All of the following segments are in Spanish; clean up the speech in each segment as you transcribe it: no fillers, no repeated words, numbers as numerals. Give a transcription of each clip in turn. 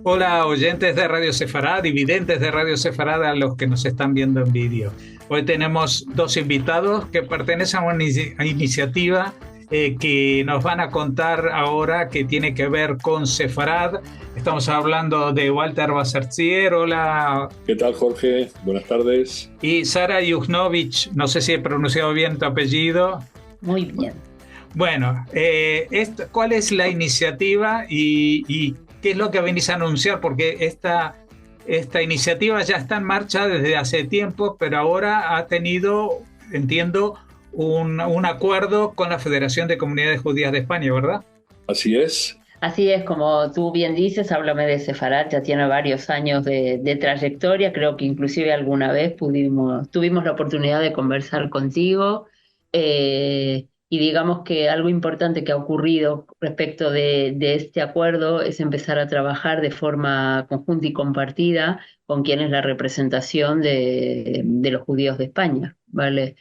Hola, oyentes de Radio Sefarad y videntes de Radio Sefarad, a los que nos están viendo en vídeo. Hoy tenemos dos invitados que pertenecen a una iniciativa que nos van a contar ahora, que tiene que ver con Sefarad. Estamos hablando de Walter Wasserzier. Hola. ¿Qué tal, Jorge? Buenas tardes. Y Sara Yujnovich, no sé si he pronunciado bien tu apellido. Muy bien. Bueno, ¿cuál es la iniciativa y qué es lo que venís a anunciar? Porque esta iniciativa ya está en marcha desde hace tiempo, pero ahora ha tenido, entiendo, un acuerdo con la Federación de Comunidades Judías de España, ¿verdad? Así es. Así es, como tú bien dices, Háblame de Sefarad ya tiene varios años de trayectoria. Creo que inclusive alguna vez tuvimos la oportunidad de conversar contigo. Y digamos que algo importante que ha ocurrido respecto de este acuerdo es empezar a trabajar de forma conjunta y compartida con quien es la representación de los judíos de España, ¿vale?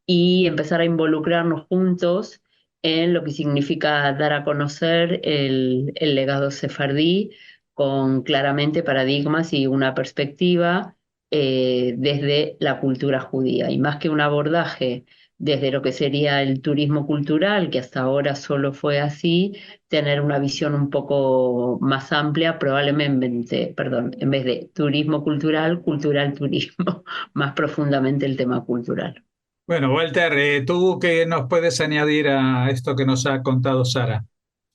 Y empezar a involucrarnos juntos en lo que significa dar a conocer el legado sefardí con claramente paradigmas y una perspectiva desde la cultura judía. Y más que un abordaje desde lo que sería el turismo cultural, que hasta ahora solo fue así, tener una visión un poco más amplia, probablemente, perdón, en vez de turismo cultural, cultural turismo, más profundamente el tema cultural. Bueno, Walter, ¿tú qué nos puedes añadir a esto que nos ha contado Sara?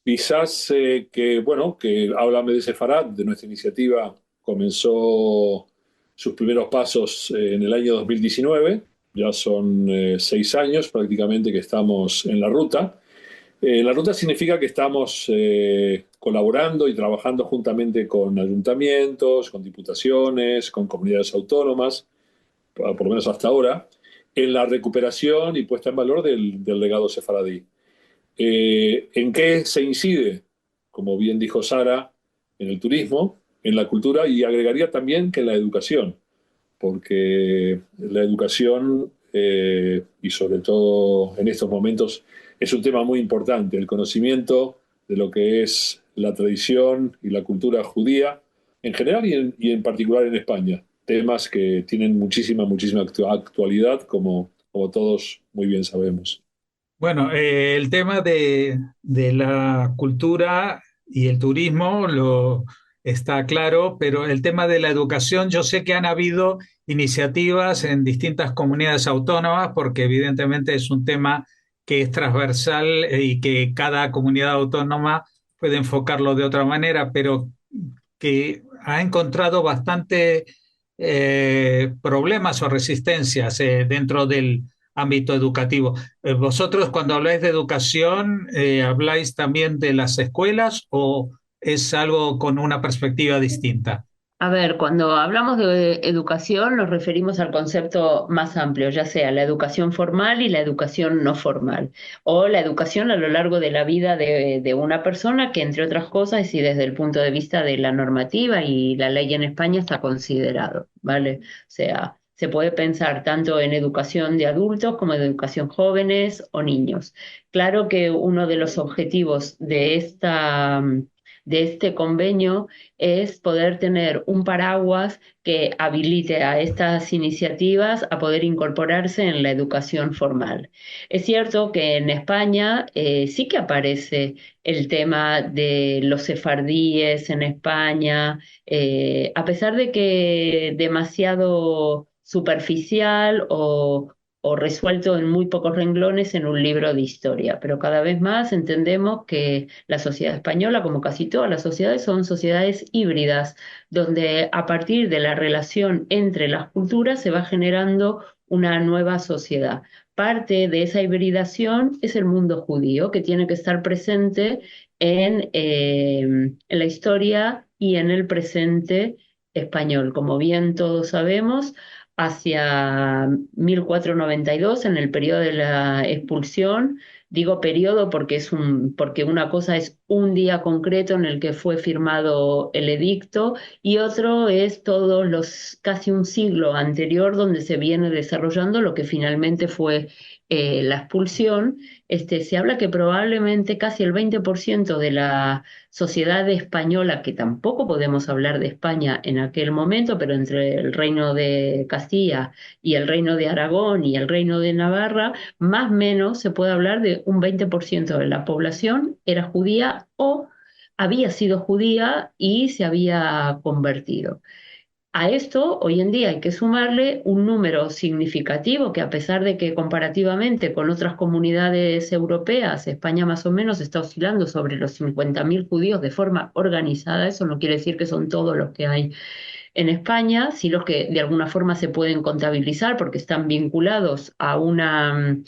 Quizás que Háblame de Sefarad, de nuestra iniciativa, comenzó sus primeros pasos en el año 2019. Ya son 6 años prácticamente que estamos en la ruta. La ruta significa que estamos colaborando y trabajando juntamente con ayuntamientos, con diputaciones, con comunidades autónomas, por lo menos hasta ahora, en la recuperación y puesta en valor del legado sefaradí. ¿En qué se incide? Como bien dijo Sara, en el turismo, en la cultura, y agregaría también que en la educación, porque la educación, y sobre todo en estos momentos, es un tema muy importante, el conocimiento de lo que es la tradición y la cultura judía en general y en particular en España, temas que tienen muchísima actualidad, como todos muy bien sabemos. Bueno, el tema de la cultura y el turismo lo está claro, pero el tema de la educación, yo sé que han habido iniciativas en distintas comunidades autónomas, porque evidentemente es un tema que es transversal y que cada comunidad autónoma puede enfocarlo de otra manera, pero que ha encontrado bastante problemas o resistencias dentro del ámbito educativo. ¿Vosotros cuando habláis de educación, habláis también de las escuelas o es algo con una perspectiva distinta? A ver, cuando hablamos de educación nos referimos al concepto más amplio, ya sea la educación formal y la educación no formal, o la educación a lo largo de la vida de una persona que, entre otras cosas, y desde el punto de vista de la normativa y la ley en España está considerado, ¿vale? O sea, se puede pensar tanto en educación de adultos como en educación jóvenes o niños. Claro que uno de los objetivos de este convenio es poder tener un paraguas que habilite a estas iniciativas a poder incorporarse en la educación formal. Es cierto que en España sí que aparece el tema de los sefardíes en España, a pesar de que demasiado superficial o resuelto en muy pocos renglones en un libro de historia, pero cada vez más entendemos que la sociedad española, como casi todas las sociedades, son sociedades híbridas, donde a partir de la relación entre las culturas se va generando una nueva sociedad. Parte de esa hibridación es el mundo judío, que tiene que estar presente en la historia y en el presente español. Como bien todos sabemos, hacia 1492, en el periodo de la expulsión Digo periodo porque porque una cosa es un día concreto en el que fue firmado el edicto y otro es todos los casi un siglo anterior donde se viene desarrollando lo que finalmente fue la expulsión. Se habla que probablemente casi el 20% de la sociedad española, que tampoco podemos hablar de España en aquel momento, pero entre el Reino de Castilla y el Reino de Aragón y el Reino de Navarra, más o menos se puede hablar de un 20% de la población era judía o había sido judía y se había convertido. A esto, hoy en día hay que sumarle un número significativo que a pesar de que comparativamente con otras comunidades europeas, España más o menos está oscilando sobre los 50.000 judíos de forma organizada, eso no quiere decir que son todos los que hay en España, sí los que de alguna forma se pueden contabilizar porque están vinculados a una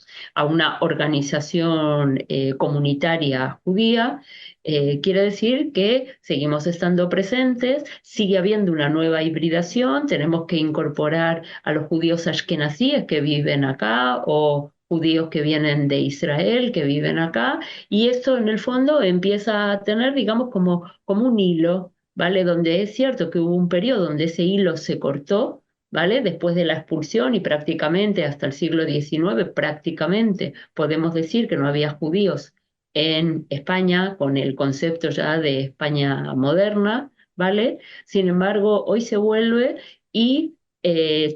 organización comunitaria judía, quiere decir que seguimos estando presentes, sigue habiendo una nueva hibridación, tenemos que incorporar a los judíos ashkenazíes que viven acá o judíos que vienen de Israel, que viven acá, y esto en el fondo empieza a tener, digamos, como un hilo, ¿vale? Donde es cierto que hubo un periodo donde ese hilo se cortó, ¿vale? Después de la expulsión y prácticamente hasta el siglo XIX, prácticamente podemos decir que no había judíos en España con el concepto ya de España moderna, ¿vale? Sin embargo, hoy se vuelve y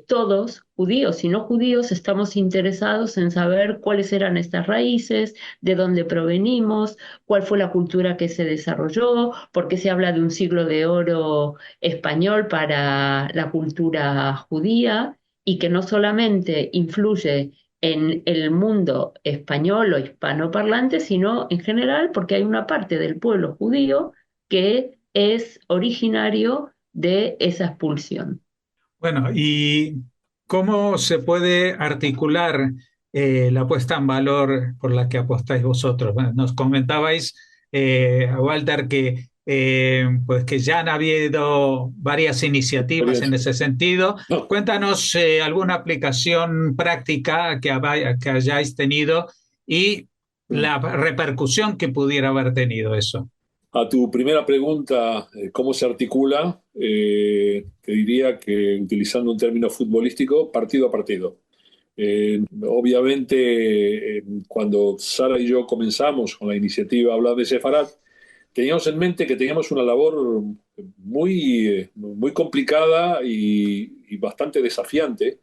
todos, judíos y no judíos, estamos interesados en saber cuáles eran estas raíces, de dónde provenimos, cuál fue la cultura que se desarrolló, por qué se habla de un siglo de oro español para la cultura judía y que no solamente influye en el mundo español o hispanoparlante, sino en general porque hay una parte del pueblo judío que es originario de esa expulsión. Bueno, ¿y cómo se puede articular la puesta en valor por la que apostáis vosotros? Bueno, nos comentabais, Walter, que, pues que ya han habido varias iniciativas en Experiencia. ese sentido. No, Cuéntanos alguna aplicación práctica que hayáis tenido y mm. la repercusión que pudiera haber tenido eso. A tu primera pregunta, ¿cómo se articula? Te diría que utilizando un término futbolístico, partido a partido. Obviamente, cuando Sara y yo comenzamos con la iniciativa Habla de Sefarad, teníamos en mente que teníamos una labor muy complicada y bastante desafiante,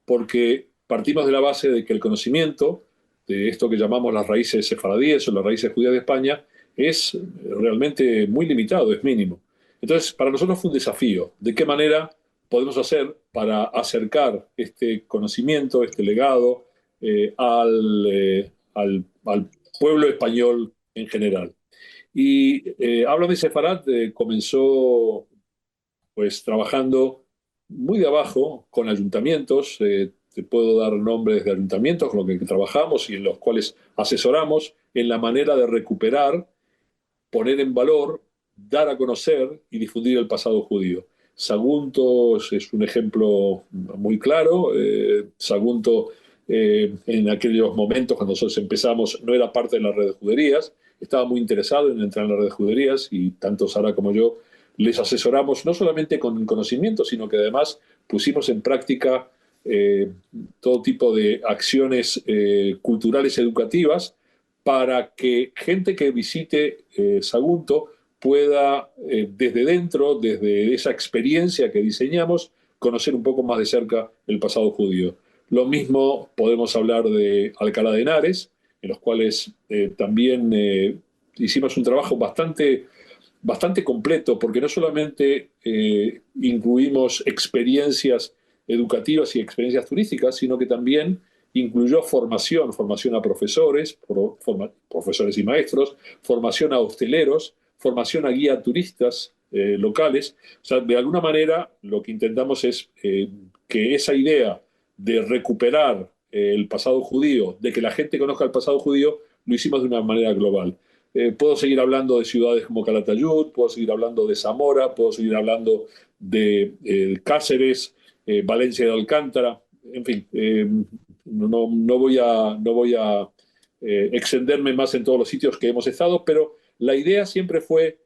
porque partimos de la base de que el conocimiento de esto que llamamos las raíces sefaradíes o las raíces judías de España es realmente muy limitado, es mínimo. Entonces, para nosotros fue un desafío. ¿De qué manera podemos hacer para acercar este conocimiento, este legado, al pueblo español en general? Y Habla de Sefarad comenzó pues trabajando muy de abajo con ayuntamientos. Te puedo dar nombres de ayuntamientos con los que trabajamos y en los cuales asesoramos en la manera de recuperar, poner en valor, dar a conocer y difundir el pasado judío. Sagunto es un ejemplo muy claro. Sagunto, en aquellos momentos cuando nosotros empezamos, no era parte de la red de juderías. Estaba muy interesado en entrar en la red de juderías y tanto Sara como yo les asesoramos no solamente con conocimiento, sino que además pusimos en práctica todo tipo de acciones culturales educativas para que gente que visite Sagunto pueda, desde dentro, desde esa experiencia que diseñamos, conocer un poco más de cerca el pasado judío. Lo mismo podemos hablar de Alcalá de Henares, en los cuales también hicimos un trabajo bastante completo, porque no solamente incluimos experiencias educativas y experiencias turísticas, sino que también incluyó formación a profesores, profesores y maestros, formación a hosteleros, formación a guía turistas locales. O sea, de alguna manera lo que intentamos es que esa idea de recuperar el pasado judío, de que la gente conozca el pasado judío, lo hicimos de una manera global. Puedo seguir hablando de ciudades como Calatayud, puedo seguir hablando de Zamora, puedo seguir hablando de Cáceres, Valencia de Alcántara, en fin, no voy a extenderme más en todos los sitios que hemos estado, pero la idea siempre fue,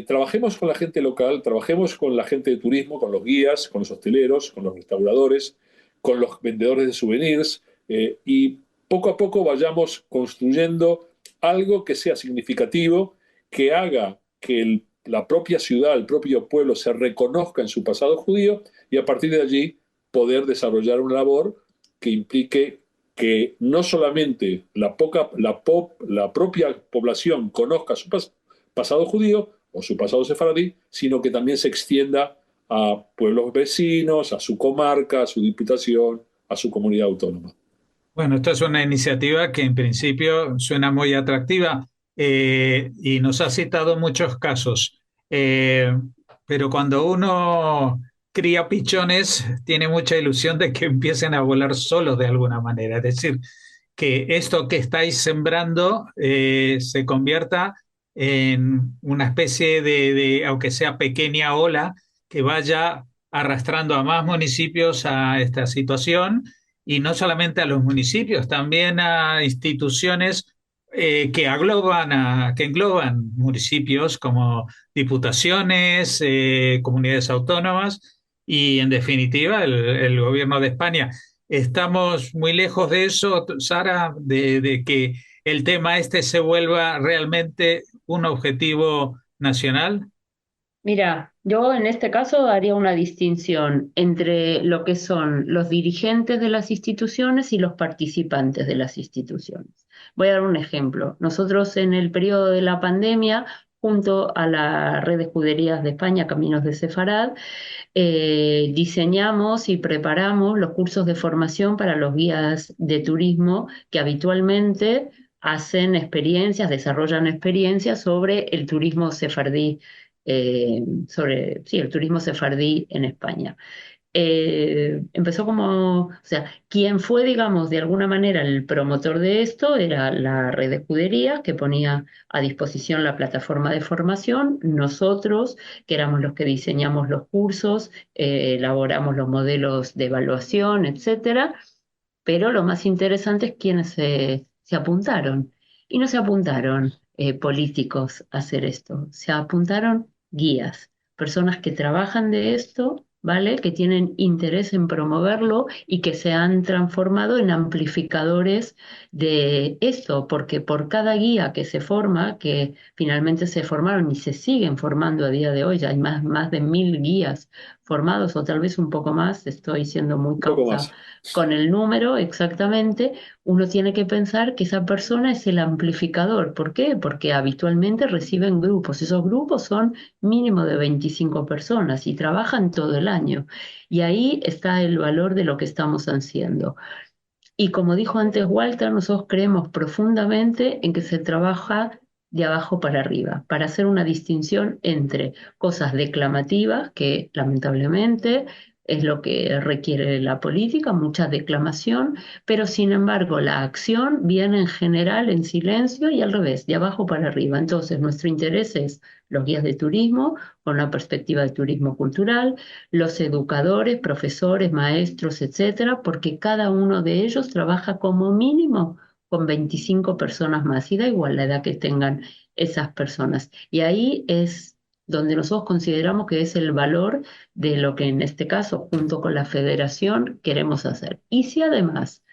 trabajemos con la gente local, trabajemos con la gente de turismo, con los guías, con los hosteleros, con los restauradores, con los vendedores de souvenirs, y poco a poco vayamos construyendo algo que sea significativo, que haga que la propia ciudad, el propio pueblo se reconozca en su pasado judío y a partir de allí poder desarrollar una labor que implique que no solamente la propia población conozca su pasado judío o su pasado sefaradí, sino que también se extienda a pueblos vecinos, a su comarca, a su diputación, a su comunidad autónoma. Bueno, esta es una iniciativa que en principio suena muy atractiva y nos ha citado muchos casos. Eh, pero cuando uno cría pichones, tiene mucha ilusión de que empiecen a volar solos de alguna manera. Es decir, que esto que estáis sembrando se convierta en una especie aunque sea pequeña ola, que vaya arrastrando a más municipios a esta situación y no solamente a los municipios, también a instituciones que engloban municipios como diputaciones, comunidades autónomas y, en definitiva, el gobierno de España. Estamos muy lejos de eso, Sara, de que el tema este se vuelva realmente un objetivo nacional. Mira, yo en este caso haría una distinción entre lo que son los dirigentes de las instituciones y los participantes de las instituciones. Voy a dar un ejemplo. Nosotros en el periodo de la pandemia, junto a la red de escuderías de España, Caminos de Sefarad, diseñamos y preparamos los cursos de formación para los guías de turismo que habitualmente hacen experiencias, desarrollan experiencias sobre el turismo sefardí, sobre sí, el turismo sefardí en España. Empezó como, o sea, quien fue, digamos, de alguna manera el promotor de esto era la red de escuderías que ponía a disposición la plataforma de formación, nosotros, que éramos los que diseñamos los cursos, elaboramos los modelos de evaluación, etcétera, pero lo más interesante es quienes se apuntaron. Y no se apuntaron políticos a hacer esto, se apuntaron guías, personas que trabajan de esto, ¿vale? Que tienen interés en promoverlo y que se han transformado en amplificadores de esto, porque por cada guía que se forma, que finalmente se formaron y se siguen formando a día de hoy, ya hay más de 1000 guías formados o tal vez un poco más, estoy siendo muy Un poco cauta más. con el número exactamente, uno tiene que pensar que esa persona es el amplificador. ¿Por qué? Porque habitualmente reciben grupos. Esos grupos son mínimo de 25 personas y trabajan todo el año. Y ahí está el valor de lo que estamos haciendo. Y como dijo antes Walter, nosotros creemos profundamente en que se trabaja de abajo para arriba, para hacer una distinción entre cosas declamativas, que lamentablemente es lo que requiere la política, mucha declamación, pero sin embargo la acción viene en general en silencio y al revés, de abajo para arriba. Entonces nuestro interés es los guías de turismo con la perspectiva de turismo cultural, los educadores, profesores, maestros, etcétera, porque cada uno de ellos trabaja como mínimo con 25 personas más y da igual la edad que tengan esas personas. Y ahí es donde nosotros consideramos que es el valor de lo que en este caso, junto con la federación, queremos hacer. Y si además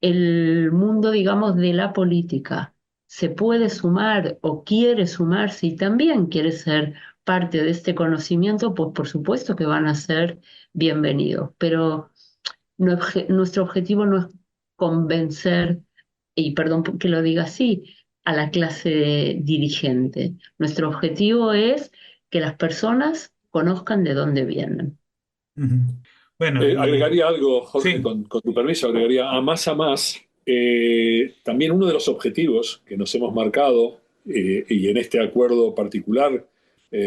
el mundo, digamos, de la política se puede sumar o quiere sumarse y también quiere ser parte de este conocimiento, pues por supuesto que van a ser bienvenidos. Pero nuestro objetivo no es convencer, y perdón que lo diga así, a la clase dirigente. Nuestro objetivo es que las personas conozcan de dónde vienen. Ujú. Bueno, y Agregaría algo, Jorge, sí. con tu permiso, agregaría a más. También uno de los objetivos que nos hemos marcado, y en este acuerdo particular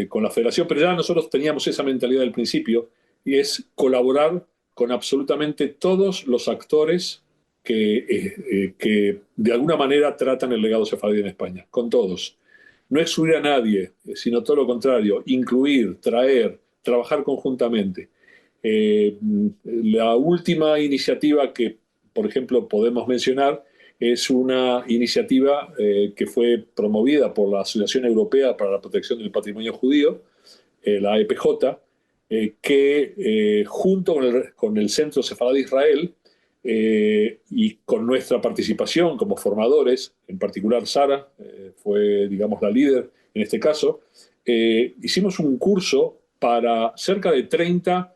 con la federación, pero ya nosotros teníamos esa mentalidad del principio, y es colaborar con absolutamente todos los actores que de alguna manera tratan el legado sefardí en España, con todos. No excluir a nadie, sino todo lo contrario, incluir, traer, trabajar conjuntamente. La última iniciativa que, por ejemplo, podemos mencionar es una iniciativa que fue promovida por la Asociación Europea para la Protección del Patrimonio Judío, la AEPJ, que junto con el Centro Sefarad de Israel y con nuestra participación como formadores, en particular Sara fue, digamos, la líder en este caso, hicimos un curso para cerca de 30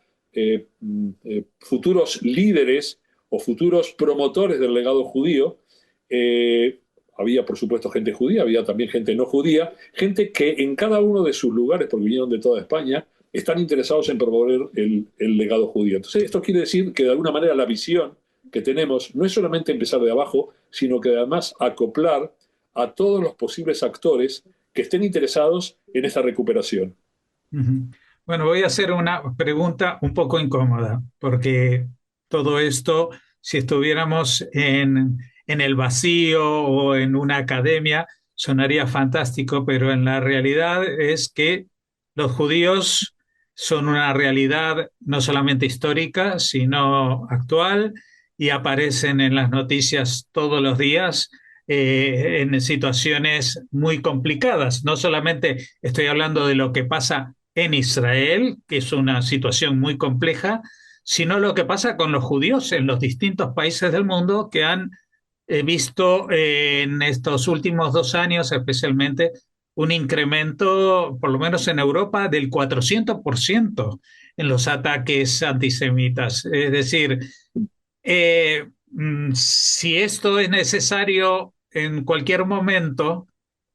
futuros líderes o futuros promotores del legado judío. Había, por supuesto, gente judía, había también gente no judía, gente que en cada uno de sus lugares, porque vinieron de toda España, están interesados en promover el legado judío. Entonces, esto quiere decir que de alguna manera la visión que tenemos no es solamente empezar de abajo, sino que además acoplar a todos los posibles actores que estén interesados en esta recuperación. Ujú. Bueno, voy a hacer una pregunta un poco incómoda, porque todo esto, si estuviéramos en el vacío o en una academia, sonaría fantástico, pero en la realidad es que los judíos son una realidad no solamente histórica, sino actual, y aparecen en las noticias todos los días en situaciones muy complicadas. No solamente estoy hablando de lo que pasa en Israel, que es una situación muy compleja, sino lo que pasa con los judíos en los distintos países del mundo que han visto en estos últimos 2 años especialmente un incremento, por lo menos en Europa, del 400% en los ataques antisemitas. Es decir, si esto es necesario en cualquier momento,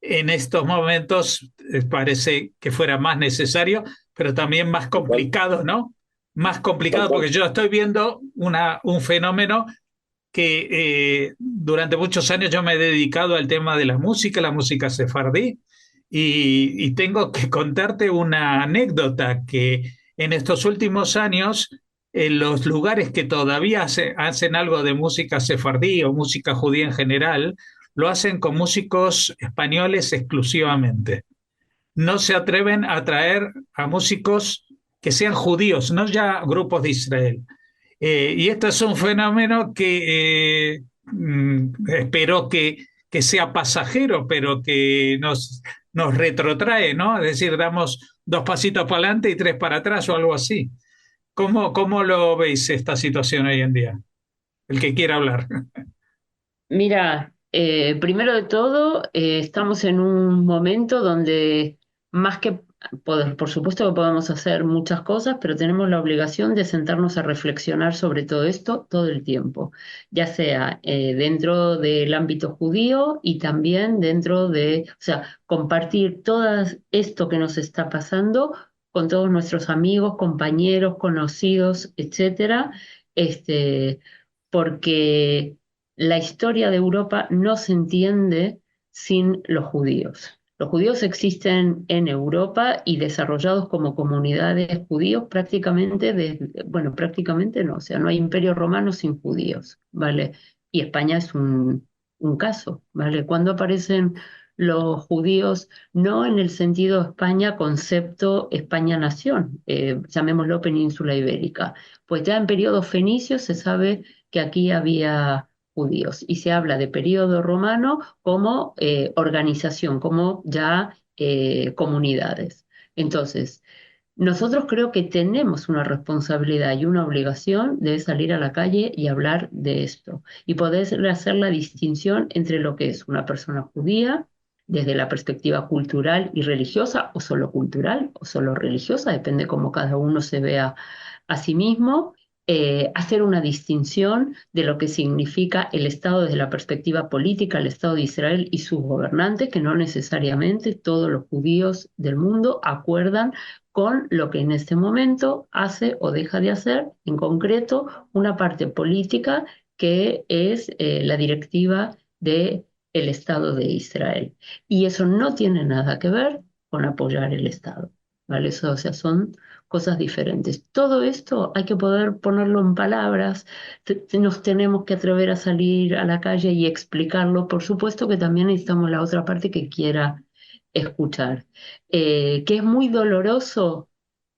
en estos momentos parece que fuera más necesario, pero también más Tal cual, complicado, ¿no? Más tal complicado cual. porque yo estoy viendo un fenómeno que durante muchos años yo me he dedicado al tema de la música sefardí, y tengo que contarte una anécdota que en estos últimos años, en los lugares que todavía hacen algo de música sefardí o música judía en general, lo hacen con músicos españoles exclusivamente. No se atreven a traer a músicos que sean judíos, no ya grupos de Israel. Y esto es un fenómeno que espero que sea pasajero, pero que nos retrotrae, ¿no? Es decir, damos 2 pasitos para adelante y 3 para atrás o algo así. ¿Cómo lo veis esta situación hoy en día? El que quiera hablar. Mira, primero de todo, estamos en un momento donde más que poder, por supuesto que podemos hacer muchas cosas, pero tenemos la obligación de sentarnos a reflexionar sobre todo esto todo el tiempo, ya sea dentro del ámbito judío y también dentro de, o sea, compartir todo esto que nos está pasando con todos nuestros amigos, compañeros, conocidos, etcétera, este, porque la historia de Europa no se entiende sin los judíos. Los judíos existen en Europa y desarrollados como comunidades judíos prácticamente bueno, prácticamente no, o sea, no hay imperio romano sin judíos, ¿vale? Y España es un caso, ¿vale? Cuando aparecen los judíos, no en el sentido España, concepto España-nación, llamémoslo península ibérica, pues ya en periodos fenicios se sabe que aquí había judíos y se habla de periodo romano como organización, como ya comunidades. Entonces, nosotros creo que tenemos una responsabilidad y una obligación de salir a la calle y hablar de esto y poder hacer la distinción entre lo que es una persona judía desde la perspectiva cultural y religiosa, o solo cultural, o solo religiosa, depende cómo cada uno se vea a sí mismo, hacer una distinción de lo que significa el Estado desde la perspectiva política, el Estado de Israel y sus gobernantes, que no necesariamente todos los judíos del mundo acuerdan con lo que en este momento hace o deja de hacer, en concreto, una parte política que es la directiva del Estado de Israel. Y eso no tiene nada que ver con apoyar el Estado, ¿vale? Eso, o sea, son cosas diferentes. Todo esto hay que poder ponerlo en palabras, nos tenemos que atrever a salir a la calle y explicarlo. Por supuesto que también necesitamos la otra parte que quiera escuchar. Que es muy doloroso,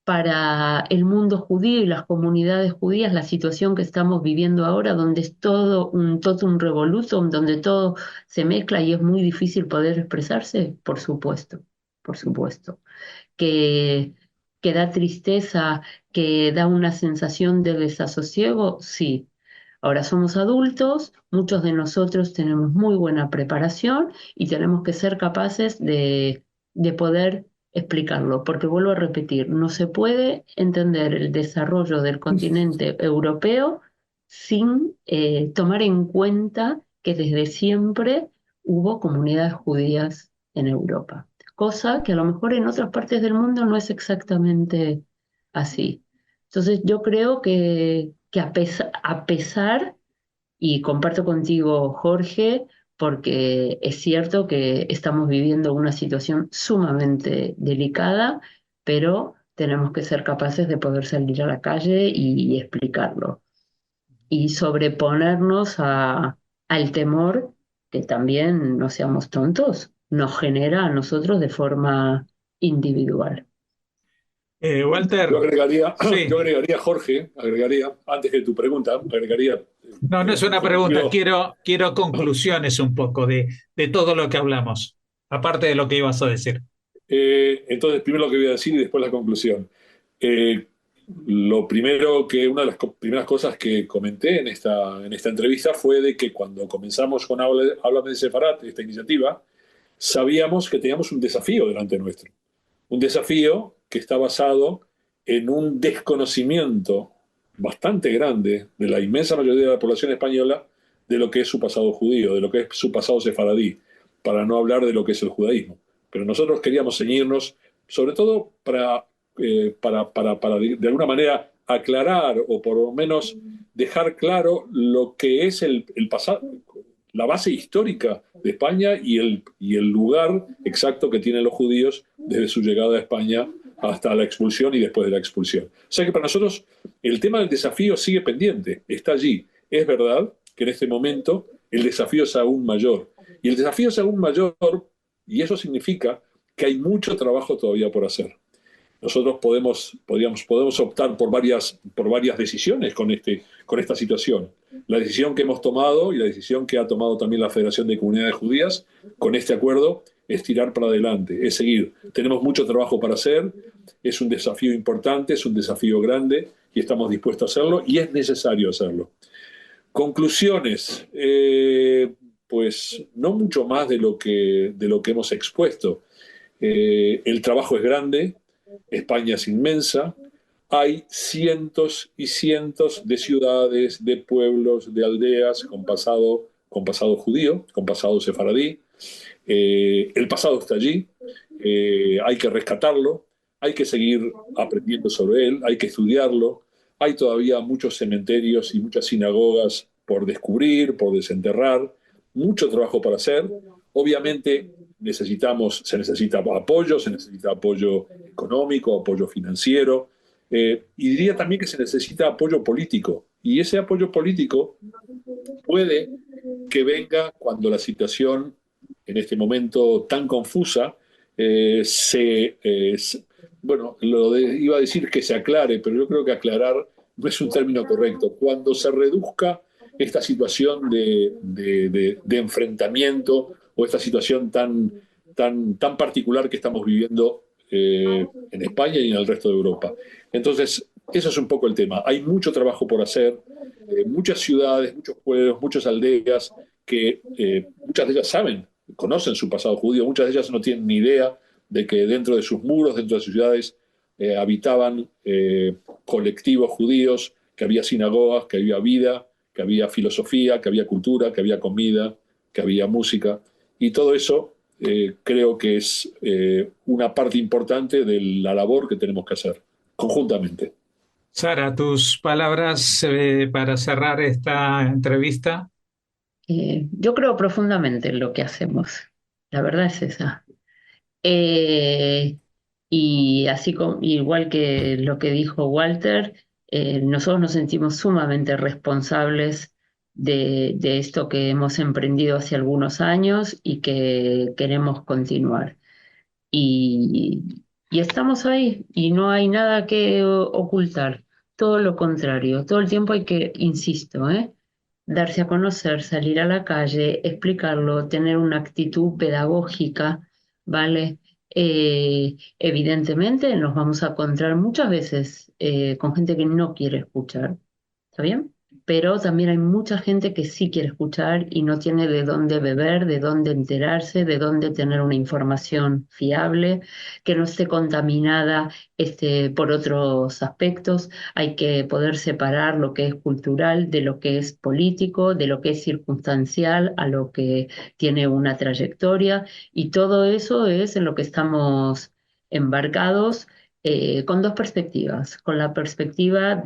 para el mundo judío y las comunidades judías la situación que estamos viviendo ahora, donde es todo un totum revolutum, donde todo se mezcla y es muy difícil poder expresarse? Por supuesto. Que, que da tristeza, que da una sensación de desasosiego, sí. Ahora somos adultos, muchos de nosotros tenemos muy buena preparación y tenemos que ser capaces de poder explicarlo, porque vuelvo a repetir, no se puede entender el desarrollo del continente europeo sin tomar en cuenta que desde siempre hubo comunidades judías en Europa, cosa que a lo mejor en otras partes del mundo no es exactamente así. Entonces yo creo que a pesar, y comparto contigo, Jorge, porque es cierto que estamos viviendo una situación sumamente delicada, pero tenemos que ser capaces de poder salir a la calle y explicarlo y sobreponernos al temor que también, no seamos tontos, nos genera a nosotros de forma individual. Yo Walter, agregaría, yo sí, agregaría, Jorge, agregaría, antes de tu pregunta, agregaría, no, no es una pregunta, quiero, quiero conclusiones un poco de todo lo que hablamos, aparte de lo que ibas a decir. entonces, primero lo que voy a decir y después la conclusión. Eh, lo primero que, una de las primeras cosas que comenté en esta entrevista fue de que cuando comenzamos con Háblame de Sefarat, esta iniciativa, sabíamos que teníamos un desafío delante nuestro. Un desafío que está basado en un desconocimiento bastante grande de la inmensa mayoría de la población española de lo que es su pasado judío, de lo que es su pasado sefaradí, para no hablar de lo que es el judaísmo. Pero nosotros queríamos ceñirnos, sobre todo para de alguna manera aclarar o por lo menos dejar claro lo que es el pasado, la base histórica de España y el lugar exacto que tienen los judíos desde su llegada a España hasta la expulsión y después de la expulsión. O sea que para nosotros el tema del desafío sigue pendiente, está allí. Es verdad que en este momento el desafío es aún mayor. Y el desafío es aún mayor y eso significa que hay mucho trabajo todavía por hacer. Nosotros podemos optar por varias decisiones con esta situación. La decisión que hemos tomado y la decisión que ha tomado también la Federación de Comunidades Judías con este acuerdo es tirar para adelante, es seguir. Tenemos mucho trabajo para hacer, es un desafío importante, es un desafío grande y estamos dispuestos a hacerlo y es necesario hacerlo. Conclusiones, pues no mucho más de lo que hemos expuesto. El trabajo es grande, España es inmensa, hay cientos y cientos de ciudades, de pueblos, de aldeas con pasado judío, con pasado sefaradí. El pasado está allí, hay que rescatarlo, hay que seguir aprendiendo sobre él, hay que estudiarlo. Hay todavía muchos cementerios y muchas sinagogas por descubrir, por desenterrar, mucho trabajo para hacer. Obviamente se necesita apoyo económico, apoyo financiero, y diría también que se necesita apoyo político. Y ese apoyo político puede que venga cuando la situación en este momento tan confusa bueno, iba a decir que se aclare, pero yo creo que aclarar no es un término correcto. Cuando se reduzca esta situación de enfrentamiento o esta situación tan particular que estamos viviendo en España y en el resto de Europa. Entonces, eso es un poco el tema. Hay mucho trabajo por hacer, muchas ciudades, muchos pueblos, muchas aldeas que muchas de ellas saben, conocen su pasado judío, muchas de ellas no tienen ni idea de que dentro de sus muros, dentro de sus ciudades, habitaban colectivos judíos, que había sinagogas, que había vida, que había filosofía, que había cultura, que había comida, que había música. Y todo eso creo que es una parte importante de la labor que tenemos que hacer conjuntamente. Sara, tus palabras para cerrar esta entrevista. Yo creo profundamente en lo que hacemos. La verdad es esa. Eh, y así como, igual que lo que dijo Walter, nosotros nos sentimos sumamente responsables de esto que hemos emprendido hace algunos años y que queremos continuar. Y Y estamos ahí y no hay nada que ocultar, todo lo contrario, todo el tiempo hay que, insisto, darse a conocer, salir a la calle, explicarlo, tener una actitud pedagógica, ¿vale? Evidentemente nos vamos a encontrar muchas veces con gente que no quiere escuchar, ¿está bien? Pero también hay mucha gente que sí quiere escuchar y no tiene de dónde beber, de dónde enterarse, de dónde tener una información fiable, que no esté contaminada por otros aspectos. Hay que poder separar lo que es cultural de lo que es político, de lo que es circunstancial a lo que tiene una trayectoria, y todo eso es en lo que estamos embarcados, con dos perspectivas, con la perspectiva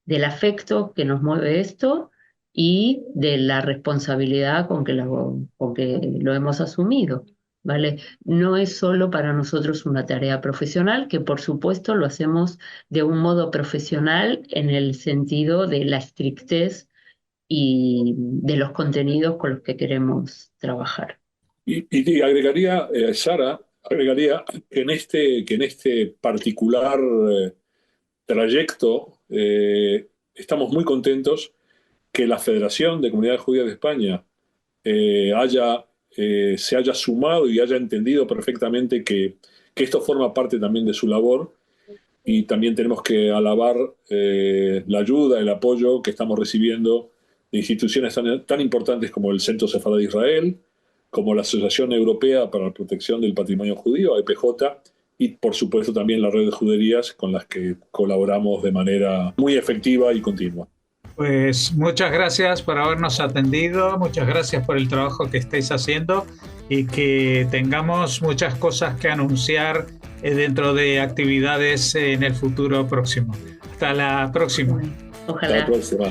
del afecto que nos mueve esto y de la responsabilidad con que lo hemos asumido, ¿vale? No es solo para nosotros una tarea profesional, que por supuesto lo hacemos de un modo profesional en el sentido de la estrictez y de los contenidos con los que queremos trabajar. Y agregaría, Sara, agregaría que en este particular trayecto estamos muy contentos que la Federación de Comunidades Judías de España se haya sumado y haya entendido perfectamente que esto forma parte también de su labor, y también tenemos que alabar la ayuda, el apoyo que estamos recibiendo de instituciones tan importantes como el Centro Sefarad de Israel, como la Asociación Europea para la Protección del Patrimonio Judío, AEPJ, y por supuesto también la red de juderías con las que colaboramos de manera muy efectiva y continua. Pues muchas gracias por habernos atendido, muchas gracias por el trabajo que estáis haciendo y que tengamos muchas cosas que anunciar dentro de actividades en el futuro próximo. Hasta la próxima. Ojalá. Hasta la próxima.